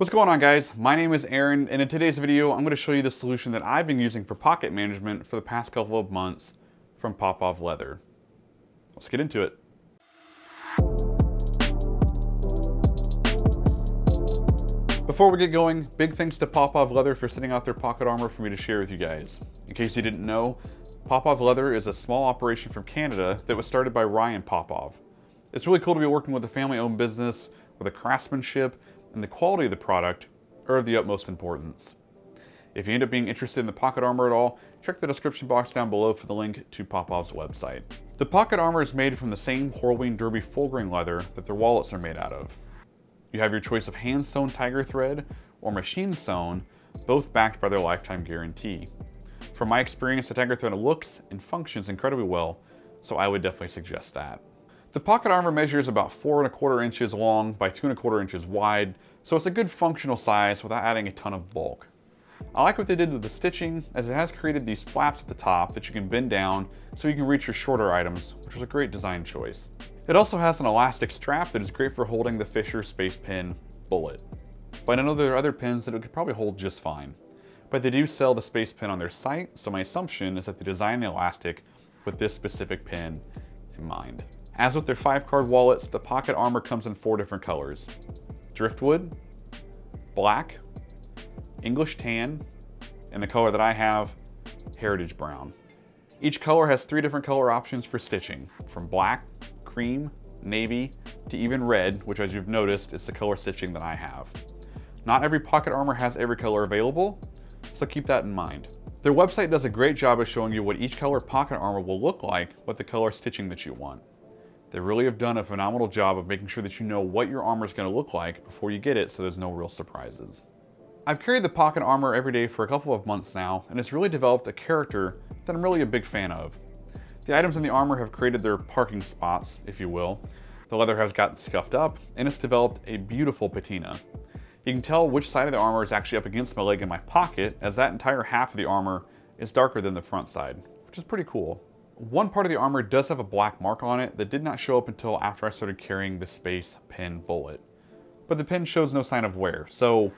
What's going on, guys? My name is Aaron, and in today's video I'm going to show you the solution that I've been using for pocket management for the past couple of months from Popov leather. Let's get into it. Before we get going, big thanks to Popov leather for sending out their pocket armor for me to share with you guys. In case you didn't know, Popov leather is a small operation from Canada that was started by Ryan Popov. It's really cool to be working with a family-owned business where the craftsmanship and the quality of the product are of the utmost importance. If you end up being interested in the pocket armor at all, check the description box down below for the link to Popov's website. The pocket armor is made from the same Horween Derby full-grain leather that their wallets are made out of. You have your choice of hand-sewn tiger thread or machine-sewn, both backed by their lifetime guarantee. From my experience, the tiger thread looks and functions incredibly well, so I would definitely suggest that. The pocket armor measures about 4 1/4 inches long by 2 1/4 inches wide, so it's a good functional size without adding a ton of bulk. I like what they did with the stitching, as it has created these flaps at the top that you can bend down so you can reach your shorter items, which was a great design choice. It also has an elastic strap that is great for holding the Fisher Space Pen Bullet. But I know there are other pens that it could probably hold just fine. But they do sell the Space Pen on their site, so my assumption is that they designed the elastic with this specific pen in mind. As with their 5-card wallets, the pocket armor comes in 4 different colors: driftwood, black, English tan, and the color that I have, heritage brown. Each color has 3 different color options for stitching, from black, cream, navy, to even red, which, as you've noticed, is the color stitching that I have. Not every pocket armor has every color available, so keep that in mind. Their website does a great job of showing you what each color pocket armor will look like with the color stitching that you want. They really have done a phenomenal job of making sure that you know what your armor is going to look like before you get it, so there's no real surprises. I've carried the pocket armor every day for a couple of months now, and it's really developed a character that I'm really a big fan of. The items in the armor have created their parking spots, if you will. The leather has gotten scuffed up, and it's developed a beautiful patina. You can tell which side of the armor is actually up against my leg in my pocket, as that entire half of the armor is darker than the front side, which is pretty cool. One part of the armor does have a black mark on it that did not show up until after I started carrying the Space Pen Bullet. But the pen shows no sign of wear, so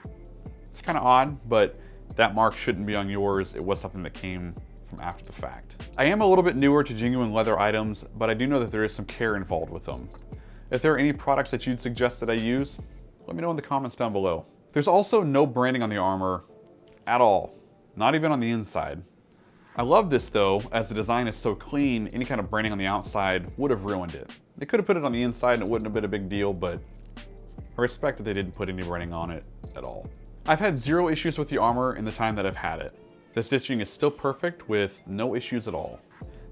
it's kind of odd, but that mark shouldn't be on yours. It was something that came from after the fact. I am a little bit newer to genuine leather items, but I do know that there is some care involved with them. If there are any products that you'd suggest that I use, let me know in the comments down below. There's also no branding on the armor at all, not even on the inside. I love this though, as the design is so clean, any kind of branding on the outside would have ruined it. They could have put it on the inside and it wouldn't have been a big deal, but I respect that they didn't put any branding on it at all. I've had 0 issues with the armor in the time that I've had it. The stitching is still perfect with no issues at all.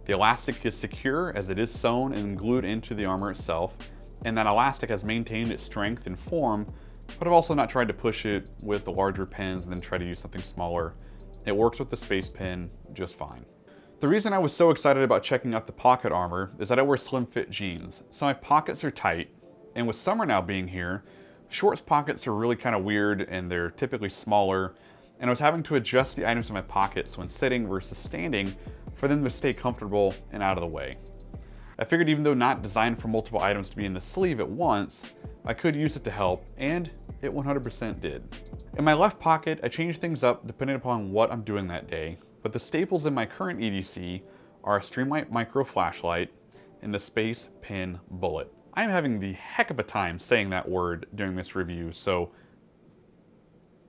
The elastic is secure as it is sewn and glued into the armor itself, and that elastic has maintained its strength and form, but I've also not tried to push it with the larger pens and then try to use something smaller. It works with the Space Pen just fine. The reason I was so excited about checking out the pocket armor is that I wear slim fit jeans, so my pockets are tight, and with summer now being here, shorts pockets are really kind of weird and they're typically smaller, and I was having to adjust the items in my pockets when sitting versus standing for them to stay comfortable and out of the way. I figured even though not designed for multiple items to be in the sleeve at once, I could use it to help, and it 100% did. In my left pocket, I changed things up depending upon what I'm doing that day, but the staples in my current EDC are a Streamlight Micro flashlight and the Space Pen Bullet. I am having the heck of a time saying that word during this review, so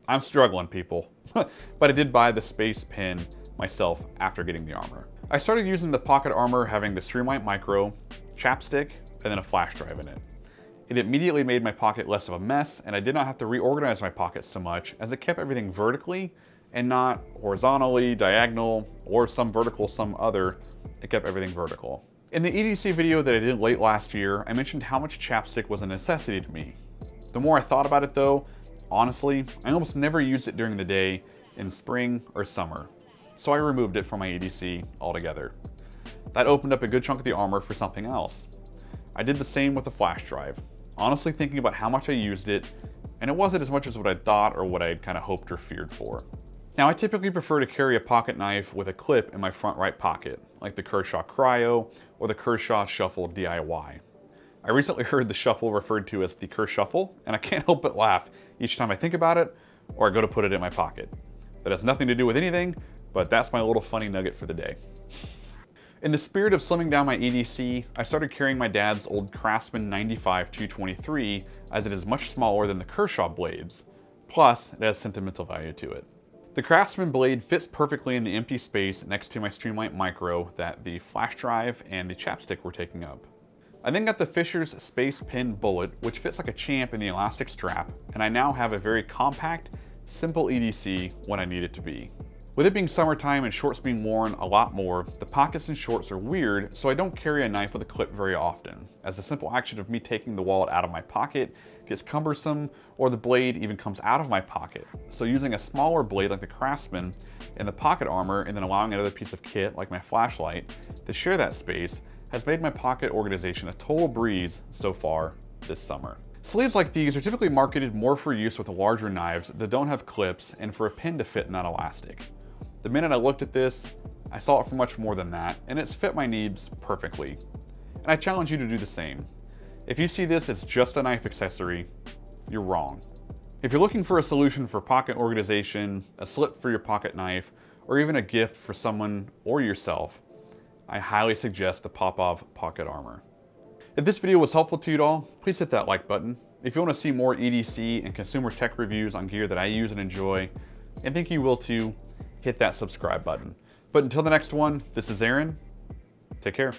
I'm struggling, people. But I did buy the Space Pen myself after getting the armor. I started using the pocket armor having the Streamlight Micro, chapstick, and then a flash drive in it. It immediately made my pocket less of a mess, and I did not have to reorganize my pockets so much, as it kept everything vertically and not horizontally, diagonal, or some vertical, some other. It kept everything vertical. In the EDC video that I did late last year, I mentioned how much chapstick was a necessity to me. The more I thought about it though, honestly, I almost never used it during the day in spring or summer, so I removed it from my EDC altogether. That opened up a good chunk of the armor for something else. I did the same with the flash drive, honestly thinking about how much I used it, and it wasn't as much as what I thought or what I kind of hoped or feared for. Now, I typically prefer to carry a pocket knife with a clip in my front right pocket, like the Kershaw Cryo or the Kershaw Shuffle DIY. I recently heard the shuffle referred to as the Kershuffle, and I can't help but laugh each time I think about it or I go to put it in my pocket. That has nothing to do with anything, but that's my little funny nugget for the day. In the spirit of slimming down my EDC, I started carrying my dad's old Craftsman 95 223 as it is much smaller than the Kershaw blades. Plus, it has sentimental value to it. The Craftsman blade fits perfectly in the empty space next to my Streamlight Micro that the flash drive and the chapstick were taking up. I then got the Fisher's Space Pen Bullet, which fits like a champ in the elastic strap, and I now have a very compact, simple EDC when I need it to be. With it being summertime and shorts being worn a lot more, the pockets in shorts are weird, so I don't carry a knife with a clip very often, as the simple action of me taking the wallet out of my pocket gets cumbersome, or the blade even comes out of my pocket. So using a smaller blade like the Craftsman in the pocket armor and then allowing another piece of kit like my flashlight to share that space has made my pocket organization a total breeze so far this summer. Sleeves like these are typically marketed more for use with larger knives that don't have clips and for a pin to fit in that elastic. The minute I looked at this, I saw it for much more than that, and it's fit my needs perfectly. And I challenge you to do the same. If you see this as just a knife accessory, you're wrong. If you're looking for a solution for pocket organization, a slip for your pocket knife, or even a gift for someone or yourself, I highly suggest the Popov Pocket Armor. If this video was helpful to you at all, please hit that like button. If you want to see more EDC and consumer tech reviews on gear that I use and enjoy, and think you will too, hit that subscribe button. But until the next one, this is Aaron. Take care.